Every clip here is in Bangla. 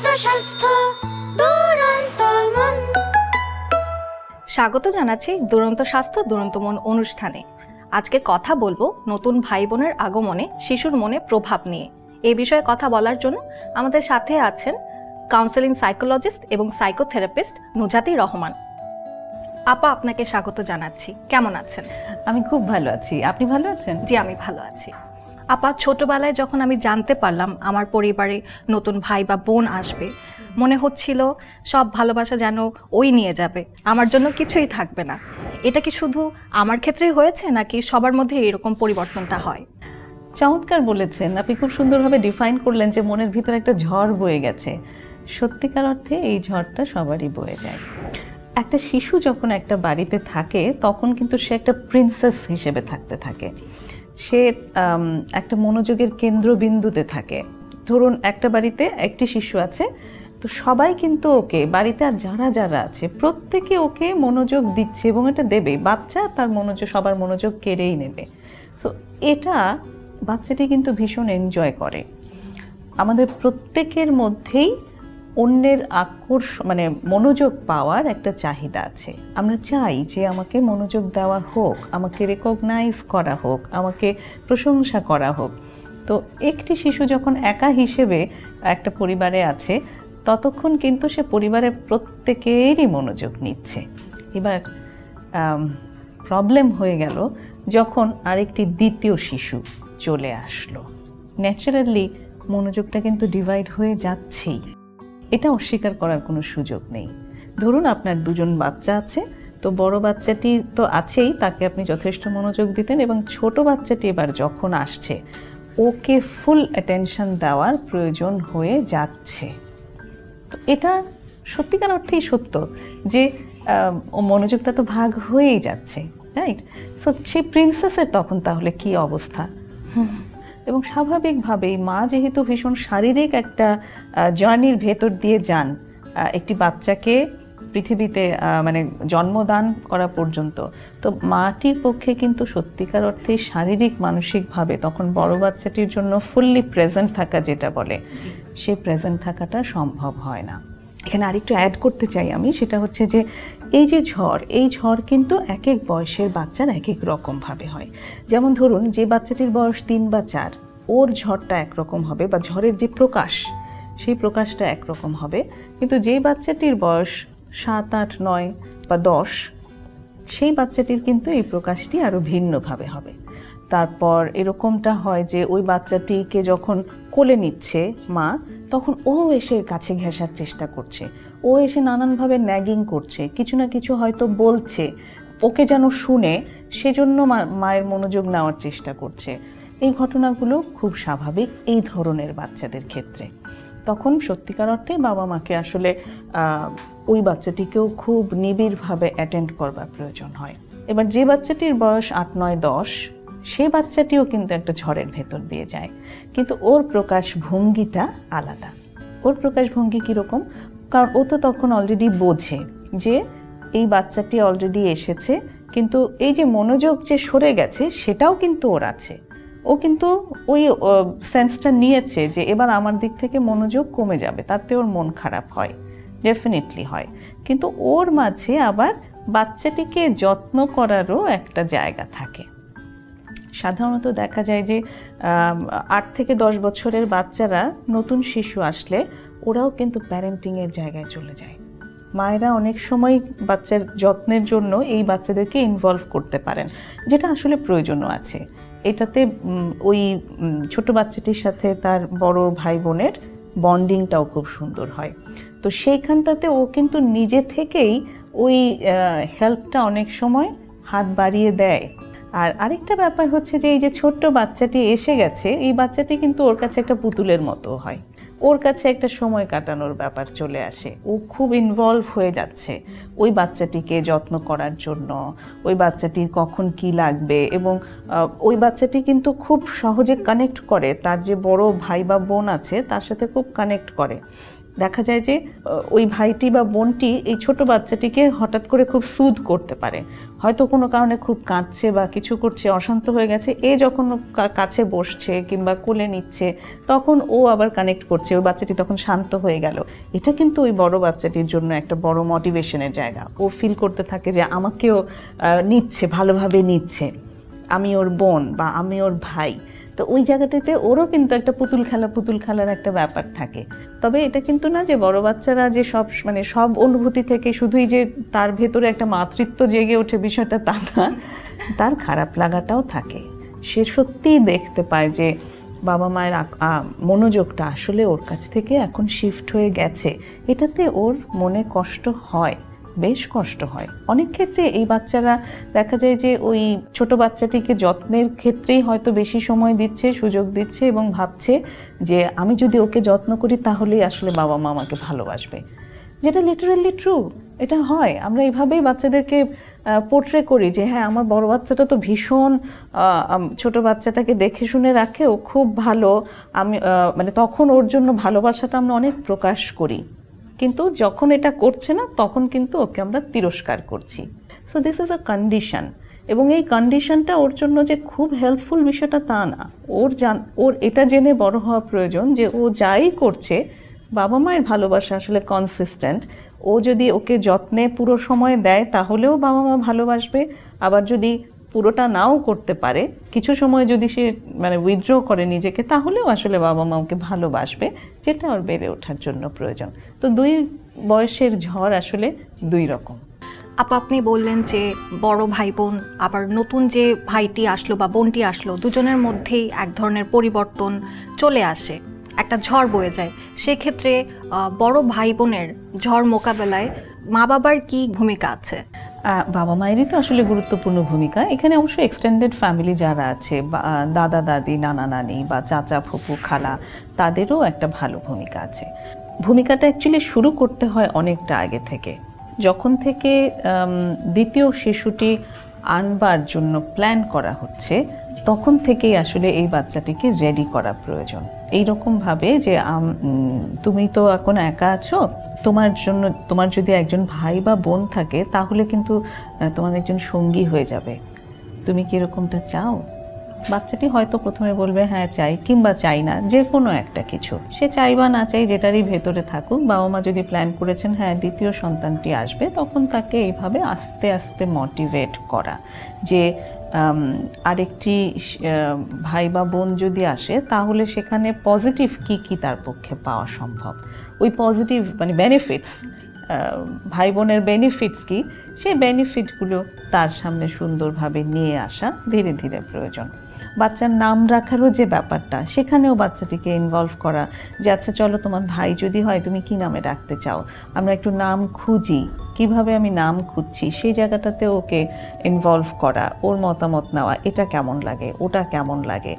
দুরন্ত স্বাস্থ্য দুরন্ত মন। স্বাগত জানাচ্ছি দুরন্ত স্বাস্থ্য দুরন্ত মন অনুষ্ঠানে। আজকে কথা বলবো নতুন ভাই বোনের আগমনে শিশুর মনে প্রভাব নিয়ে। এই বিষয়ে কথা বলার জন্য আমাদের সাথে আছেন কাউন্সেলিং সাইকোলজিস্ট এবং সাইকোথেরাপিস্ট নুজাতি রহমান। আপা, আপনাকে স্বাগত জানাচ্ছি। কেমন আছেন? আমি খুব ভালো আছি। আপনি ভালো আছেন? জি, আমি ভালো আছি। আপা, ছোটবেলায় যখন আমি জানতে পারলাম আমার পরিবারে নতুন ভাই বা বোন আসবে, মনে হচ্ছিল সব ভালোবাসা যেন ওই নিয়ে যাবে, আমার জন্য কিছুই থাকবে না। এটা কি শুধু আমার ক্ষেত্রেই হয়েছে নাকি সবার মধ্যে এরকম পরিবর্তনটা হয়? চমৎকার বলেছেন। আপনি খুব সুন্দরভাবে ডিফাইন করলেন যে মনের ভিতরে একটা ঝড় বয়ে গেছে। সত্যিকার অর্থে এই ঝড়টা সবারই বয়ে যায়। একটা শিশু যখন একটা বাড়িতে থাকে তখন কিন্তু সে একটা প্রিন্সেস হিসেবে থাকতে থাকে। সে একটা মনোযোগের কেন্দ্রবিন্দুতে থাকে। ধরুন একটা বাড়িতে একটি শিশু আছে, তো সবাই কিন্তু ওকে, বাড়িতে আর যারা যারা আছে প্রত্যেকে ওকে মনোযোগ দিচ্ছে এবং এটা দেবে। বাচ্চা তার মনোযোগ, সবার মনোযোগ কেড়েই নেবে। তো এটা বাচ্চাটি কিন্তু ভীষণ এনজয় করে। আমাদের প্রত্যেকের মধ্যেই অন্যের মানে মনোযোগ পাওয়ার একটা চাহিদা আছে। আমরা চাই যে আমাকে মনোযোগ দেওয়া হোক, আমাকে রেকগনাইজ করা হোক, আমাকে প্রশংসা করা হোক। তো একটি শিশু যখন একা হিসেবে একটা পরিবারে আছে ততক্ষণ কিন্তু সে পরিবারের প্রত্যেকেরই মনোযোগ নিচ্ছে। এবার প্রবলেম হয়ে গেল যখন আরেকটি দ্বিতীয় শিশু চলে আসলো। ন্যাচারালি মনোযোগটা কিন্তু ডিভাইড হয়ে যাচ্ছেই, এটা অস্বীকার করার কোনো সুযোগ নেই। ধরুন আপনার দুজন বাচ্চা আছে, তো বড় বাচ্চাটি তো আছেই, তাকে আপনি যথেষ্ট মনোযোগ দিতেন, এবং ছোট বাচ্চাটি এবার যখন আসছে ওকে ফুল অ্যাটেনশন দেওয়ার প্রয়োজন হয়ে যাচ্ছে। তো এটা সত্যিকার অর্থেই সত্য যে ও মনোযোগটা তো ভাগ হয়েই যাচ্ছে, রাইট? সো সেই প্রিন্সেসের তখন তাহলে কি অবস্থা? এবং স্বাভাবিকভাবেই মা যেহেতু ভীষণ শারীরিক একটা জার্নির ভেতর দিয়ে যান একটি বাচ্চাকে পৃথিবীতে মানে জন্মদান করা পর্যন্ত, তো মাটির পক্ষে কিন্তু সত্যিকার অর্থে শারীরিক মানসিকভাবে তখন বড় বাচ্চাটির জন্য ফুললি প্রেজেন্ট থাকা, যেটা বলে, সে প্রেজেন্ট থাকাটা সম্ভব হয় না। এখানে আরেকটু অ্যাড করতে চাই আমি, সেটা হচ্ছে যে এই যে ঝড়, এই ঝড় কিন্তু এক এক বয়সের বাচ্চার এক এক রকমভাবে হয়। যেমন ধরুন যে বাচ্চাটির বয়স 3 বা 4, ওর ঝড়টা একরকম হবে, বা ঝড়ের যে প্রকাশ সেই প্রকাশটা একরকম হবে। কিন্তু যে বাচ্চাটির বয়স 7, 8, 9 বা 10, সেই বাচ্চাটির কিন্তু এই প্রকাশটি আরও ভিন্নভাবে হবে। তারপর এরকমটা হয় যে ওই বাচ্চাটিকে যখন কোলে নিচ্ছে মা, তখন ও এসে কাছে ঘেঁষার চেষ্টা করছে, ও এসে নানানভাবে ন্যাগিং করছে, কিছু না কিছু হয়তো বলছে, ওকে যেন শুনে, সেজন্য মায়ের মনোযোগ নেওয়ার চেষ্টা করছে। এই ঘটনাগুলো খুব স্বাভাবিক এই ধরনের বাচ্চাদের ক্ষেত্রে। তখন সত্যিকার অর্থে বাবা মাকে আসলে ওই বাচ্চাটিকেও খুব নিবিড়ভাবে অ্যাটেন্ড করবার প্রয়োজন হয়। এবার যে বাচ্চাটির বয়স 8, 9, 10, সে বাচ্চাটিও কিন্তু একটা ঝড়ের ভেতর দিয়ে যায়, কিন্তু ওর প্রকাশ ভঙ্গিটা আলাদা। ওর প্রকাশ ভঙ্গি কীরকম? কারণ ও তো তখন অলরেডি বোঝে যে এই বাচ্চাটি অলরেডি এসেছে, কিন্তু এই যে মনোযোগ যে সরে গেছে সেটাও কিন্তু ওর আছে। ও কিন্তু ওই সেন্সটা নিয়েছে যে এবার আমার দিক থেকে মনোযোগ কমে যাবে, তাতে ওর মন খারাপ হয়, ডেফিনেটলি হয়। কিন্তু ওর মাঝে আবার বাচ্চাটিকে যত্ন করারও একটা জায়গা থাকে। সাধারণত দেখা যায় যে 8 থেকে 10 বছরের বাচ্চারা, নতুন শিশু আসলে ওরাও কিন্তু প্যারেন্টিংয়ের জায়গায় চলে যায়। মায়েরা অনেক সময় বাচ্চার যত্নের জন্য এই বাচ্চাদেরকে ইনভলভ করতে পারেন, যেটা আসলে প্রয়োজনও আছে। এটাতে ওই ছোট বাচ্চাটির সাথে তার বড় ভাই বোনের বন্ডিংটাও খুব সুন্দর হয়। তো সেইখানটাতে ও কিন্তু নিজে থেকেই ওই হেল্পটা অনেক সময় হাত বাড়িয়ে দেয়। আর আরেকটা ব্যাপার হচ্ছে যে এই যে ছোট্ট বাচ্চাটি এসে গেছে, এই বাচ্চাটি কিন্তু ওর কাছে একটা পুতুলের মতো হয়, ওর কাছে একটা সময় কাটানোর ব্যাপার চলে আসে। ও খুব ইনভলভ হয়ে যাচ্ছে ওই বাচ্চাটিকে যত্ন করার জন্য, ওই বাচ্চাটির কখন কি লাগবে, এবং ওই বাচ্চাটি কিন্তু খুব সহজে কানেক্ট করে, তার যে বড় ভাই বা বোন আছে তার সাথে খুব কানেক্ট করে। দেখা যায় যে ওই ভাইটি বা বোনটি এই ছোট বাচ্চাটিকে হঠাৎ করে খুব সুদ করতে পারে, হয়তো কোনো কারণে খুব কাঁদছে বা কিছু করছে, অশান্ত হয়ে গেছে, এ যখন কাছে বসছে কিংবা কোলে নিচ্ছে তখন ও আবার কানেক্ট করছে, ওই বাচ্চাটি তখন শান্ত হয়ে গেল। এটা কিন্তু ওই বড় বাচ্চাটির জন্য একটা বড় মোটিভেশনের জায়গা। ও ফিল করতে থাকে যে আমাকেও নিচ্ছে, ভালোভাবে নিচ্ছে, আমি ওর বোন বা আমি ওর ভাই। তো ওই জায়গাটাতে ওরও কিন্তু একটা পুতুল খেলার একটা ব্যাপার থাকে। তবে এটা কিন্তু না যে বড় বাচ্চারা যে সব অনুভূতি থেকে শুধুই যে তার ভেতরে একটা মাতৃত্ব জেগে ওঠে, বিষয়টা তা না, তার খারাপ লাগাটাও থাকে। সে সত্যিই দেখতে পায় যে বাবা মায়ের মনোযোগটা আসলে ওর কাছ থেকে এখন শিফট হয়ে গেছে। এটাতে ওর মনে কষ্ট হয়, বেশ কষ্ট হয়। অনেক ক্ষেত্রে এই বাচ্চারা দেখা যায় যে ওই ছোট বাচ্চাটিকে যত্নের ক্ষেত্রেই হয়তো বেশি সময় দিচ্ছে, সুযোগ দিচ্ছে এবং ভাবছে যে আমি যদি ওকে যত্ন করি তাহলেই আসলে বাবা মা আমাকে ভালোবাসবে, যেটা লিটারালি ট্রু। এটা হয়, আমরা এইভাবেই বাচ্চাদেরকে পোর্ট্রে করি যে হ্যাঁ আমার বড় বাচ্চাটা তো ভীষণ ছোট বাচ্চাটাকে দেখে শুনে রাখে, ও খুব ভালো, আমি তখন ওর জন্য ভালোবাসাটা আমরা অনেক প্রকাশ করি। কিন্তু যখন এটা করছে না তখন কিন্তু ওকে আমরা তিরস্কার করছি। So this is a condition, এবং এই কন্ডিশনটা ওর জন্য যে খুব হেল্পফুল বিষয়টা তা না। ওর এটা জেনে বড় হওয়া প্রয়োজন যে ও যাই করছে বাবা মায়ের ভালোবাসা আসলে কনসিস্টেন্ট। ও যদি ওকে যত্নে পুরো সময় দেয় তাহলেও বাবা মা ভালোবাসবে, আবার যদি পুরোটা নাও করতে পারে, কিছু সময় যদি সে উইথড্র করে নিজেকে, তাহলেও আসলে বাবা মা ওকে ভালোবাসবে, যেটা ওর বেড়ে ওঠার জন্য প্রয়োজন। তো দুই বয়সের ঝড় আসলে দুই রকম। আপনি বললেন যে বড় ভাই বোন আবার নতুন যে ভাইটি আসলো বা বোনটি আসলো, দুজনের মধ্যেই এক ধরনের পরিবর্তন চলে আসে, একটা ঝড় বয়ে যায়। সেক্ষেত্রে বড় ভাই বোনের ঝড় মোকাবেলায় মা বাবার কি ভূমিকা আছে? বাবা মায়েরই তো আসলে গুরুত্বপূর্ণ ভূমিকা এখানে। অবশ্যই এক্সটেন্ডেড ফ্যামিলি যারা আছে, দাদা দাদি, নানা নানি বা চাচা ফুপু খালা, তাদেরও একটা ভালো ভূমিকা আছে। ভূমিকাটা অ্যাকচুয়ালি শুরু করতে হয় অনেকটা আগে থেকে, যখন থেকে দ্বিতীয় শিশুটি আনবার জন্য প্ল্যান করা হচ্ছে, তখন থেকেই আসলে এই বাচ্চাটিকে রেডি করা প্রয়োজন। এইরকমভাবে যে তুমি তো এখন একা আছো, তোমার যদি একজন ভাই বা বোন থাকে তাহলে কিন্তু তোমার একজন সঙ্গী হয়ে যাবে। তুমি কি এরকমটা চাও? বাচ্চাটি হয়তো প্রথমে বলবে হ্যাঁ চাই, কিংবা চাই না, যে কোনো একটা কিছু। সে চাই বা না চাই যেটারই ভেতরে থাকুক, বাবা মা যদি প্ল্যান করেছেন হ্যাঁ দ্বিতীয় সন্তানটি আসবে, তখন তাকে এইভাবে আস্তে আস্তে মোটিভেট করা যে আরেকটি ভাই বা বোন যদি আসে তাহলে সেখানে পজিটিভ কি তার পক্ষে পাওয়া সম্ভব, ওই পজিটিভ বেনিফিটস, ভাই বোনের বেনিফিটস কি, সেই বেনিফিটগুলো তার সামনে সুন্দরভাবে নিয়ে আসা ধীরে ধীরে প্রয়োজন। বাচ্চার নাম রাখারও যে ব্যাপারটা, সেখানেও বাচ্চাটিকে ইনভলভ করা যে আচ্ছা চলো তোমার ভাই যদি হয় তুমি কি নামে ডাকতে চাও, আমরা একটু নাম খুঁজি, কিভাবে আমি নাম খুঁজছি, সেই জায়গাটাতে ওকে ইনভলভ করা, ওর মতামত নেওয়া, এটা কেমন লাগে, ওটা কেমন লাগে।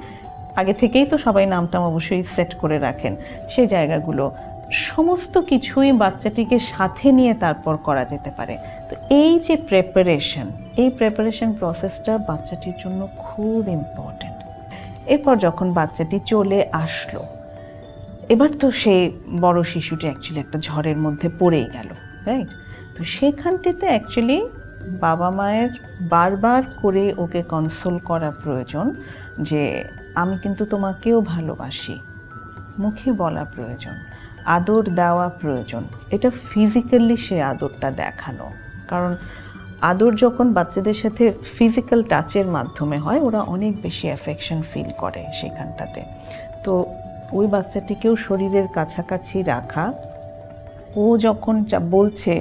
আগে থেকেই তো সবাই নামটা অবশ্যই সেট করে রাখেন, সেই জায়গাগুলো সমস্ত কিছুই বাচ্চাটিকে সাথে নিয়ে তারপর করা যেতে পারে। তো এই যে প্রেপারেশন প্রসেসটা বাচ্চাটির জন্য খুব ইম্পর্টেন্ট। এরপর যখন বাচ্চাটি চলে আসলো, এবার তো সেই বড় শিশুটি অ্যাকচুয়ালি একটা ঝড়ের মধ্যে পড়েই গেল, রাইট? তো সেইখানটিতে অ্যাকচুয়ালি বাবা মায়ের বারবার করে ওকে কনসোল করা প্রয়োজন যে আমি কিন্তু তোমাকেও ভালোবাসি, মুখে বলা প্রয়োজন, আদর দেওয়া প্রয়োজন। এটা ফিজিক্যালি সে আদরটা দেখানো, কারণ আদর যখন বাচ্চাদের সাথে ফিজিক্যাল টাচের মাধ্যমে হয় ওরা অনেক বেশি অ্যাফেকশন ফিল করে সেখানটাতে। তো ওই বাচ্চাটিকেও শরীরের কাছাকাছি রাখা, ও যখন বলছে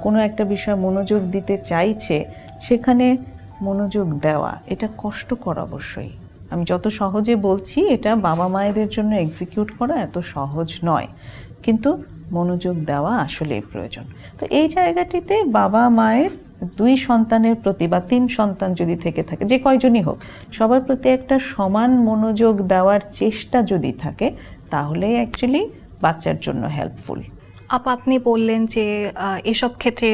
কোনো একটা বিষয়ে মনোযোগ দিতে চাইছে সেখানে মনোযোগ দেওয়া, এটা কষ্টকর অবশ্যই। আমি যত সহজে বলছি এটা বাবা মায়েদের জন্য এক্সিকিউট করা এত সহজ নয়, কিন্তু মনোযোগ দেওয়া আসলেই প্রয়োজন। তো এই জায়গাটিতে বাবা মায়ের দুই সন্তানের প্রতি বা তিন সন্তান যদি থেকে থাকে, যে কয়জনই হোক, সবার প্রতি একটা সমান মনোযোগ দেওয়ার চেষ্টা যদি থাকে তাহলে অ্যাকচুয়ালি বাচ্চার জন্য হেল্পফুল। আপনি বললেন যে এসব ক্ষেত্রে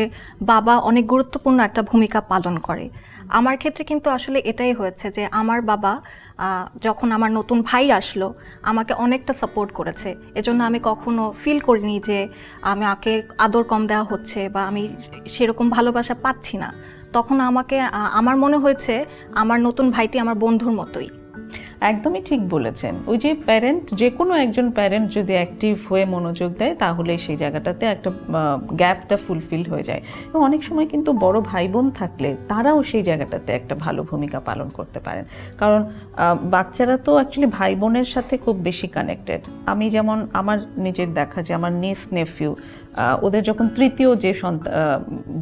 বাবা অনেক গুরুত্বপূর্ণ একটা ভূমিকা পালন করে। আমার ক্ষেত্রে কিন্তু আসলে এটাই হয়েছে যে আমার বাবা যখন আমার নতুন ভাই আসলো আমাকে অনেকটা সাপোর্ট করেছে। এজন্য আমি কখনো ফিল করিনি যে আমাকে আদর কম দেওয়া হচ্ছে বা আমি সেরকম ভালোবাসা পাচ্ছি না। তখন আমার মনে হয়েছে আমার নতুন ভাইটি আমার বন্ধুর মতোই। একদমই ঠিক বলেছেন। ওই যে প্যারেন্ট, যে কোনো একজন প্যারেন্ট যদি অ্যাক্টিভ হয়ে মনোযোগ দেয় তাহলে সেই জায়গাটাতে একটা গ্যাপটা ফুলফিল হয়ে যায়। এবং অনেক সময় কিন্তু বড় ভাই বোন থাকলে তারাও সেই জায়গাটাতে একটা ভালো ভূমিকা পালন করতে পারেন, কারণ বাচ্চারা তো অ্যাকচুয়ালি ভাই বোনের সাথে খুব বেশি কানেক্টেড। আমি যেমন আমার নিজের দেখা যে আমার নিস নেফিউ, ওদের যখন তৃতীয় যে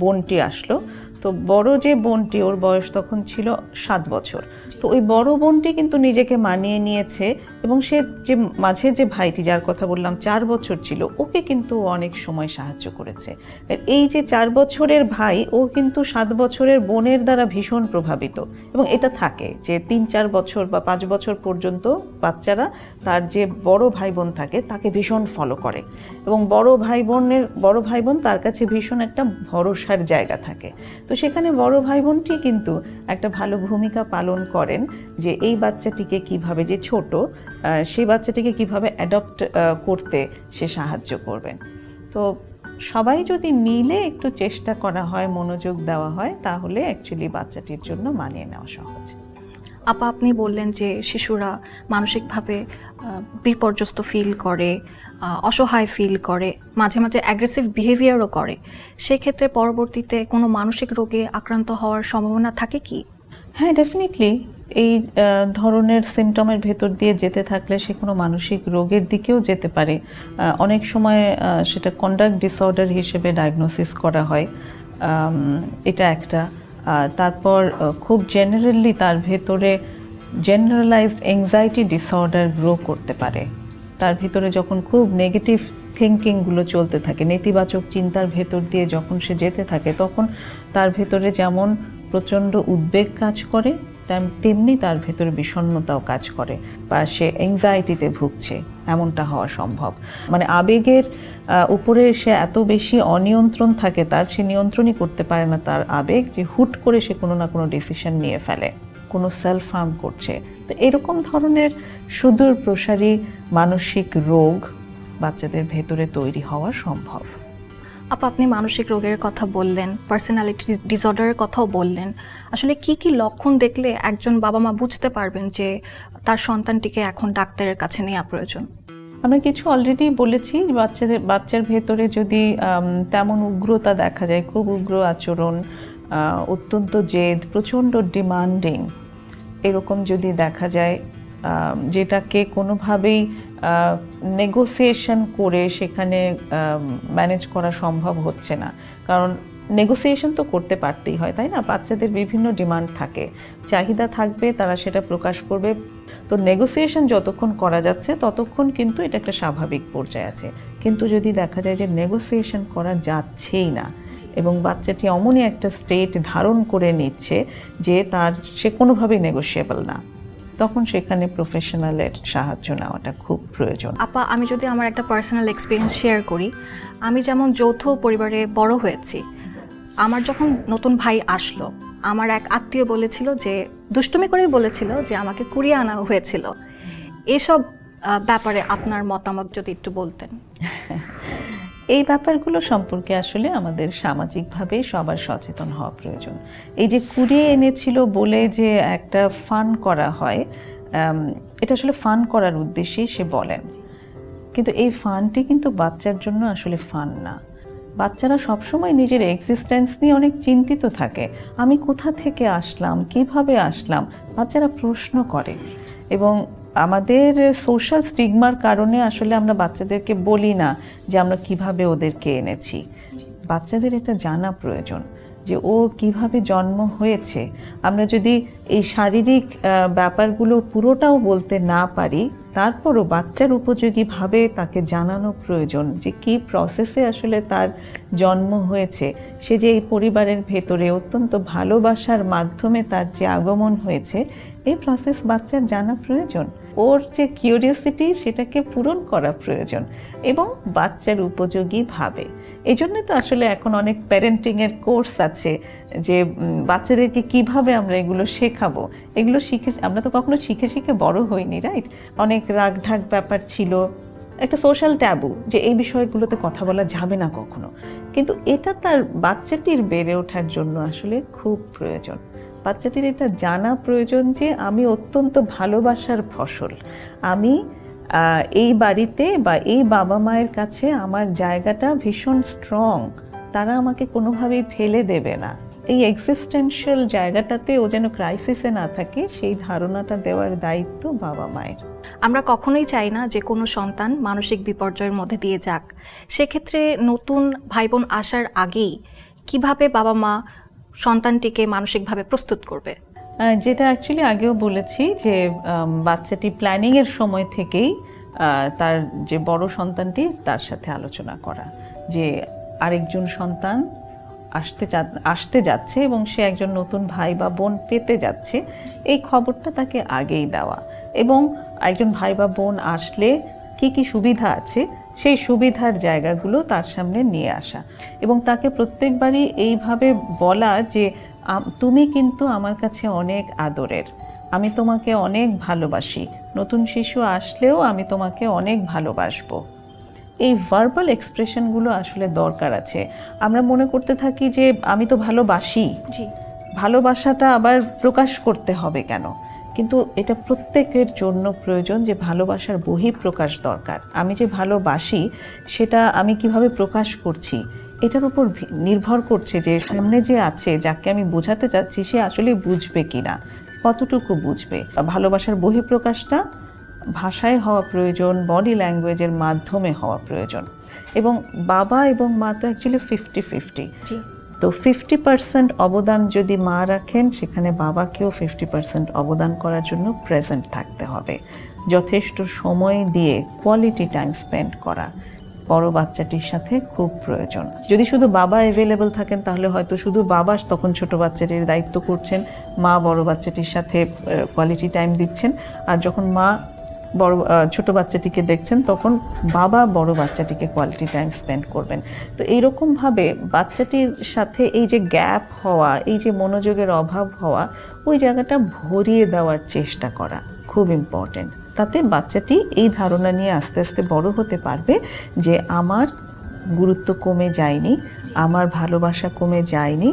বোনটি আসলো, তো বড় যে বোনটি ওর বয়স তখন ছিল 7 বছর। তো ওই বড় বোনটি কিন্তু নিজেকে মানিয়ে নিয়েছে এবং সে যে মাঝের যে ভাইটি যার কথা বললাম 4 বছর ছিল, ওকে কিন্তু অনেক সময় সাহায্য করেছে। এই যে 4 বছরের ভাই, ও কিন্তু 7 বছরের বোনের দ্বারা ভীষণ প্রভাবিত। এবং এটা থাকে যে 3-4 বছর বা 5 বছর পর্যন্ত বাচ্চারা তার যে বড় ভাই বোন থাকে তাকে ভীষণ ফলো করে এবং বড় ভাই বোন তার কাছে ভীষণ একটা ভরসার জায়গা থাকে। তো সেখানে বড় ভাই বোনটি কিন্তু একটা ভালো ভূমিকা পালন করেন যে এই বাচ্চাটিকে কিভাবে, যে ছোট সেই বাচ্চাটিকে কিভাবে অ্যাডপ্ট করতে সে সাহায্য করবেন। তো সবাই যদি মিলে একটু চেষ্টা করা হয়, মনোযোগ দেওয়া হয়, তাহলে অ্যাকচুয়ালি বাচ্চাটির জন্য মানিয়ে নেওয়া সহজ। আপা, আপনি বললেন যে শিশুরা মানসিকভাবে বিপর্যস্ত ফিল করে, অসহায় ফিল করে, মাঝে মাঝে অ্যাগ্রেসিভ বিহেভিয়ারও করে। সেক্ষেত্রে পরবর্তীতে কোনো মানসিক রোগে আক্রান্ত হওয়ার সম্ভাবনা থাকে কি? হ্যাঁ, ডেফিনেটলি। এই ধরনের সিমটমের ভেতর দিয়ে যেতে থাকলে সে কোনো মানসিক রোগের দিকেও যেতে পারে। অনেক সময় সেটা কন্ডাক্ট ডিসঅর্ডার হিসেবে ডায়াগনোসিস করা হয়, এটা একটা। তারপর খুব জেনারেলি তার ভেতরে জেনারেলাইজড অ্যাংজাইটি ডিসঅর্ডার গ্রো করতে পারে। তার ভিতরে যখন খুব নেগেটিভ থিঙ্কিংগুলো চলতে থাকে, নেতিবাচক চিন্তার ভেতর দিয়ে যখন সে যেতে থাকে, তখন তার ভেতরে যেমন প্রচণ্ড উদ্বেগ কাজ করে, তেমনি তার ভেতরে বিষণ্ণতাও কাজ করে বা সে অ্যাংজাইটিতে ভুগছে, এমনটা হওয়া সম্ভব। মানে আবেগের উপরে সে এত বেশি অনিয়ন্ত্রণ থাকে তার, সে নিয়ন্ত্রণই করতে পারে না তার আবেগ, যে হুট করে সে কোনো না কোনো ডিসিশন নিয়ে ফেলে, কোনো সেলফ হার্ম করছে। তো এরকম ধরনের সুদূর প্রসারী মানসিক রোগ বাচ্চাদের ভেতরে তৈরি হওয়া সম্ভব। আপনি মানসিক রোগের কথা বললেন, পার্সোনালিটি ডিসঅর্ডারের কথাও বললেন। আসলে কি কি লক্ষণ দেখলে একজন বাবা মা বুঝতে পারবেন যে তার সন্তানটিকে এখন ডাক্তারের কাছে নেওয়া প্রয়োজন? আমরা কিছু অলরেডি বলেছি। বাচ্চার ভেতরে যদি তেমন উগ্রতা দেখা যায়, খুব উগ্র আচরণ, অত্যন্ত জেদ, প্রচণ্ড ডিমান্ডিং, এরকম যদি দেখা যায়, যেটাকে কোনোভাবেই নেগোসিয়েশন করে সেখানে ম্যানেজ করা সম্ভব হচ্ছে না, কারণ নেগোসিয়েশন তো করতে পারতেই হয়, তাই না? বাচ্চাদের বিভিন্ন ডিমান্ড থাকে, চাহিদা থাকবে, তারা সেটা প্রকাশ করবে। তো নেগোসিয়েশন যতক্ষণ করা যাচ্ছে ততক্ষণ কিন্তু এটা একটা স্বাভাবিক পর্যায়ে আছে। কিন্তু যদি দেখা যায় যে নেগোসিয়েশন করা যাচ্ছেই না এবং বাচ্চাটি এমনই একটা স্টেট ধারণ করে নিচ্ছে যে সে কোনোভাবেই নেগোশিয়েবল না, তখন সেখানে প্রফেশনালের সাহায্য নেওয়াটা খুব প্রয়োজন। আমি যদি আমার একটা পার্সোনাল এক্সপিরিয়েন্স শেয়ার করি, আমি যেমন যৌথ পরিবারে বড় হয়েছি, আমার যখন নতুন ভাই আসলো, আমার এক আত্মীয় বলেছিল যে, দুষ্টুমি করেই বলেছিল যে আমাকে কুড়িয়ে আনা হয়েছিল। এসব ব্যাপারে আপনার মতামত যদি একটু বলতেন। এই ব্যাপারগুলো সম্পর্কে আসলে আমাদের সামাজিকভাবে সবার সচেতন হওয়া প্রয়োজন। এই যে কুড়িয়ে এনেছিল বলে যে একটা ফান করা হয়, এটা আসলে ফান করার উদ্দেশ্যেই সে বলেন, কিন্তু এই ফানটি কিন্তু বাচ্চার জন্য আসলে ফান না। বাচ্চারা সবসময় নিজের এক্সিস্টেন্স নিয়ে অনেক চিন্তিত থাকে। আমি কোথা থেকে আসলাম, কিভাবে আসলাম, বাচ্চারা প্রশ্ন করে। এবং আমাদের সোশ্যাল স্টিগমার কারণে আসলে আমরা বাচ্চাদেরকে বলি না যে আমরা কিভাবে ওদেরকে এনেছি। বাচ্চাদের এটা জানা প্রয়োজন যে ও কিভাবে জন্ম হয়েছে। আমরা যদি এই শারীরিক ব্যাপারগুলো পুরোটাও বলতে না পারি, তারপরও বাচ্চার উপযোগীভাবে তাকে জানানো প্রয়োজন যে কি প্রসেসে আসলে তার জন্ম হয়েছে, সে যে এই পরিবারের ভেতরে অত্যন্ত ভালোবাসার মাধ্যমে তার যে আগমন হয়েছে, এই প্রসেস বাচ্চার জানা প্রয়োজন। ওর যে কিউরিওসিটি, সেটাকে পূরণ করা প্রয়োজন এবং বাচ্চার উপযোগীভাবে। এই জন্যই তো আসলে এখন অনেক প্যারেন্টিংয়ের কোর্স আছে, যে বাচ্চাদেরকে কিভাবে আমরা এগুলো শেখাবো। এগুলো শিখে আমরা তো কখনো শিখে শিখে বড় হইনি, রাইট? অনেক রাগ ঢাক ব্যাপার ছিল, একটা সোশ্যাল ট্যাবু, যে এই বিষয়গুলোতে কথা বলা যাবে না কখনো। কিন্তু এটা তার বাচ্চাটির বেড়ে ওঠার জন্য আসলে খুব প্রয়োজন। বাচ্চাটির এটা জানা প্রয়োজন যে আমি অত্যন্ত ভালোবাসার ফসল, আমি এই বাড়িতে বা এই বাবা মায়ের কাছে আমার জায়গাটা ভীষণ স্ট্রং, তারা আমাকে কোনোভাবেই ফেলে দেবে না। এই এক্সিস্টেন্সিয়াল জায়গাটাতে ও যেন ক্রাইসিসে না থাকে, সেই ধারণাটা দেওয়ার দায়িত্ব বাবা মায়ের। আমরা কখনোই চাই না যে কোনো সন্তান মানসিক বিপর্যয়ের মধ্যে দিয়ে যাক। সেক্ষেত্রে নতুন ভাই বোন আসার আগেই কিভাবে বাবা মা সন্তানটিকে মানসিকভাবে প্রস্তুত করবে? যেটা অ্যাকচুয়ালি আগেও বলেছি, যে বাচ্চাটি প্ল্যানিংয়ের সময় থেকেই তার যে বড় সন্তানটি তার সাথে আলোচনা করা, যে আরেকজন সন্তান আসতে যাচ্ছে এবং সে একজন নতুন ভাই বা বোন পেতে যাচ্ছে, এই খবরটা তাকে আগেই দেওয়া, এবং একজন ভাই বা বোন আসলে কি কি সুবিধা আছে সেই সুবিধার জায়গাগুলো তার সামনে নিয়ে আসা, এবং তাকে প্রত্যেকবারই এইভাবে বলা যে তুমি কিন্তু আমার কাছে অনেক আদরের, আমি তোমাকে অনেক ভালোবাসি, নতুন শিশু আসলেও আমি তোমাকে অনেক ভালোবাসবো। এই ভার্বাল এক্সপ্রেশনগুলো আসলে দরকার আছে। আমরা মনে করতে থাকি যে আমি তো ভালোবাসি, ভালোবাসাটা আবার প্রকাশ করতে হবে কেন? কিন্তু এটা প্রত্যেকের জন্য প্রয়োজন যে ভালোবাসার বহিঃপ্রকাশ দরকার। আমি যে ভালোবাসি সেটা আমি কিভাবে প্রকাশ করছি এটার উপর নির্ভর করছে যে সামনে যে আছে, যাকে আমি বোঝাতে চাচ্ছি, সে আসলে বুঝবে কিনা, কতটুকু বুঝবে। ভালোবাসার বহিঃপ্রকাশটা ভাষায় হওয়া প্রয়োজন, বডি ল্যাঙ্গুয়েজের মাধ্যমে হওয়া প্রয়োজন। এবং বাবা এবং মা তো অ্যাকচুয়ালি 50-50, তো 50% অবদান যদি মা রাখেন, সেখানে বাবাকেও 50% অবদান করার জন্য প্রেজেন্ট থাকতে হবে। যথেষ্ট সময় দিয়ে কোয়ালিটি টাইম স্পেন্ড করা বড় বাচ্চাটির সাথে খুব প্রয়োজন। যদি শুধু বাবা অ্যাভেলেবল থাকেন তাহলে হয়তো শুধু বাবা তখন ছোট বাচ্চাটির দায়িত্ব করছেন, মা বড় বাচ্চাটির সাথে কোয়ালিটি টাইম দিচ্ছেন, আর যখন মা ছোট বাচ্চাটিকে দেখছেন তখন বাবা বড় বাচ্চাটিকে কোয়ালিটি টাইম স্পেন্ড করবেন। তো এইরকমভাবে বাচ্চাটির সাথে এই যে গ্যাপ হওয়া, এই যে মনোযোগের অভাব হওয়া, ওই জায়গাটা ভরিয়ে দেওয়ার চেষ্টা করা খুব ইম্পর্টেন্ট। তাতে বাচ্চাটি এই ধারণা নিয়ে আস্তে আস্তে বড় হতে পারবে যে আমার গুরুত্ব কমে যায়নি, আমার ভালোবাসা কমে যায়নি,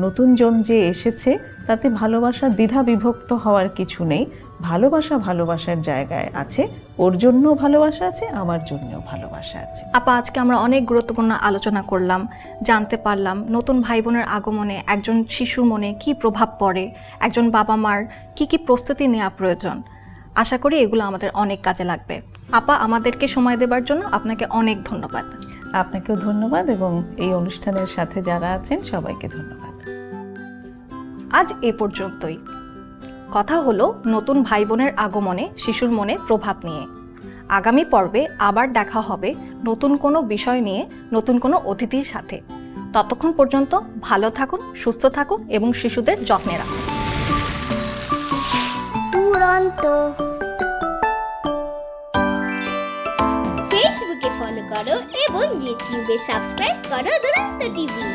নতুন জন যে এসেছে তাতে ভালোবাসা দ্বিধা বিভক্ত হওয়ার কিছু নেই, ভালোবাসা ভালোবাসার জায়গায় আছে, ওর জন্যও ভালোবাসা আছে, আমার জন্যও ভালোবাসা আছে। আপা, আজকে আমরা অনেক গুরুত্বপূর্ণ আলোচনা করলাম, জানতে পারলাম নতুন ভাই বোনের আগমনে একজন শিশুর মনে কি প্রভাব পড়ে, একজন বাবা মার কি কি প্রস্তুতি নেওয়া প্রয়োজন। আশা করি এগুলো আমাদের অনেক কাজে লাগবে। আপা, আমাদেরকে সময় দেবার জন্য আপনাকে অনেক ধন্যবাদ। আপনাকেও ধন্যবাদ, এবং এই অনুষ্ঠানের সাথে যারা আছেন সবাইকে ধন্যবাদ। আজ এ পর্যন্তই। কথা হলো নতুন ভাই বোনের আগমনে শিশুর মনে প্রভাব নিয়ে। আগামী পর্বে আবার দেখা হবে নতুন কোনো বিষয় নিয়ে, নতুন কোনো অতিথির সাথে। ততক্ষণ পর্যন্ত ভালো থাকুন, সুস্থ থাকুন এবং শিশুদের যত্নে রাখুন। ফেসবুকে ফলো করো এবং ইউটিউবে সাবস্ক্রাইব করো দুরন্ত টিভি।